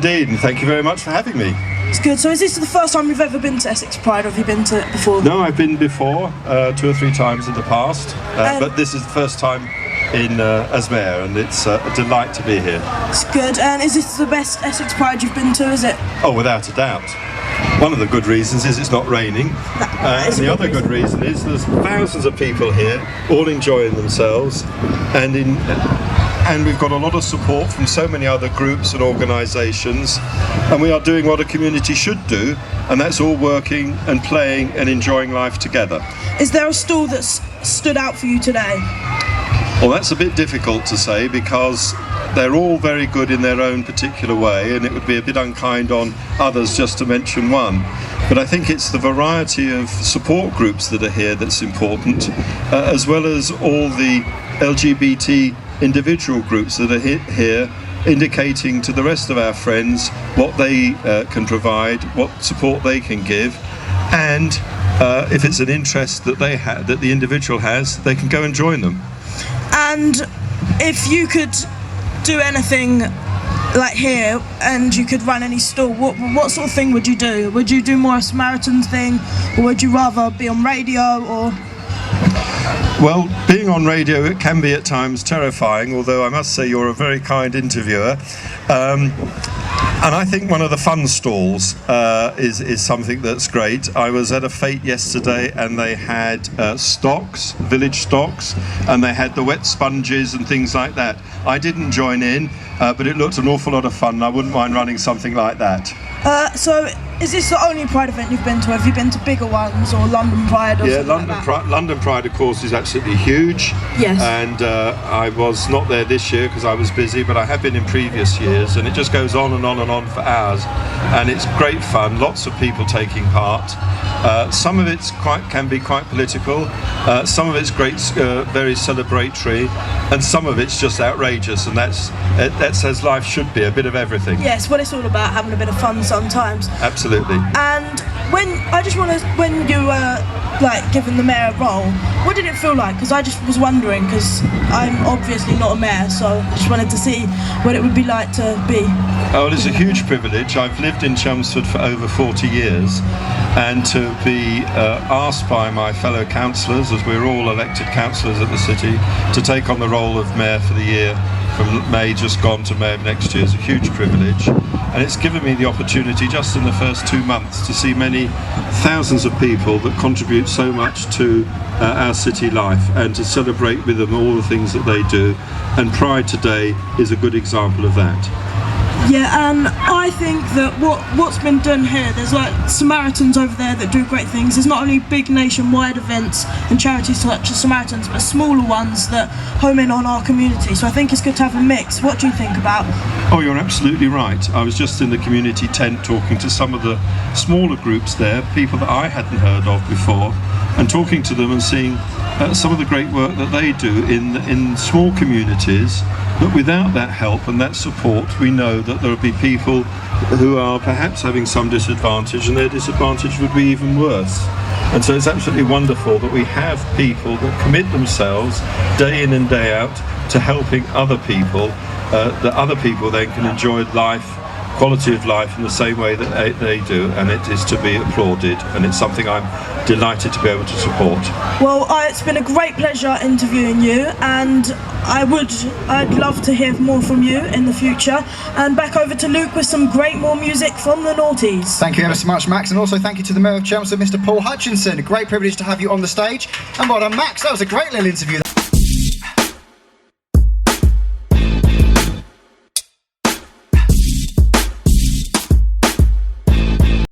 indeed, and thank you very much for having me. It's good. So is this the first time you've ever been to Essex Pride, or have you been to it before? No, I've been before, 2 or 3 times in the past, but this is the first time as mayor, and it's a delight to be here. It's good. And is this the best Essex Pride you've been to, is it? Oh, without a doubt. One of the good reasons is it's not raining, and the other good reason is there's thousands of people here, all enjoying themselves, and we've got a lot of support from so many other groups and organisations, and we are doing what a community should do, and that's all working and playing and enjoying life together. Is there a stall that's stood out for you today? Well, that's a bit difficult to say because they're all very good in their own particular way, and it would be a bit unkind on others just to mention one. But I think it's the variety of support groups that are here that's important, as well as all the LGBT individual groups that are here, indicating to the rest of our friends what they can provide, what support they can give, and if it's an interest that that the individual has, they can go and join them. And if you could do anything like here and you could run any stall, what sort of thing would you do? Would you do more a Samaritans thing, or would you rather be on radio? Or well, being on radio, it can be at times terrifying, although I must say you're a very kind interviewer. And I think one of the fun stalls is something that's great. I was at a fete yesterday and they had stocks, village stocks, and they had the wet sponges and things like that. I didn't join in, but it looked an awful lot of fun, and I wouldn't mind running something like that. So is this the only Pride event you've been to? Have you been to bigger ones, or London Pride or something like that? London Pride, of course, is absolutely huge. Yes. And I was not there this year because I was busy, but I have been in previous years, and it just goes on and on and on for hours. And it's great fun, lots of people taking part. Some of it can be quite political, some of it's great, very celebratory, and some of it's just outrageous, and that's as life should be, a bit of everything. Yes, well, it's all about having a bit of fun sometimes. Absolutely. And when you were given the mayor role, what did it feel like? Because I just was wondering, because I'm obviously not a mayor, so I just wanted to see what it would be like to be. Oh, well, it's a huge privilege. I've lived in Chelmsford for over 40 years, and to be asked by my fellow councillors, as we're all elected councillors at the city, to take on the role of mayor for the year from May just gone to May of next year is a huge privilege, and it's given me the opportunity just in the first 2 months to see many thousands of people that contribute so much to our city life, and to celebrate with them all the things that they do, and Pride today is a good example of that. Yeah, and I think that what's been done here, there's Samaritans over there that do great things. There's not only big nationwide events and charities such as Samaritans, but smaller ones that home in on our community. So I think it's good to have a mix. What do you think about? Oh, you're absolutely right. I was just in the community tent talking to some of the smaller groups there, people that I hadn't heard of before, and talking to them and seeing some of the great work that they do in small communities, that without that help and that support, we know that there will be people who are perhaps having some disadvantage, and their disadvantage would be even worse. And so it's absolutely wonderful that we have people that commit themselves day in and day out to helping other people, that other people then can enjoy life, quality of life, in the same way that they do, and it is to be applauded, and it's something I'm delighted to be able to support. Well, it's been a great pleasure interviewing you, and I'd love to hear more from you in the future. And back over to Luke with some more music from the Naughties. Thank you ever so much, Max, and also thank you to the Mayor of Chelmsford, Mr. Paul Hutchinson. A great privilege to have you on the stage, and well done, Max. That was a great little interview.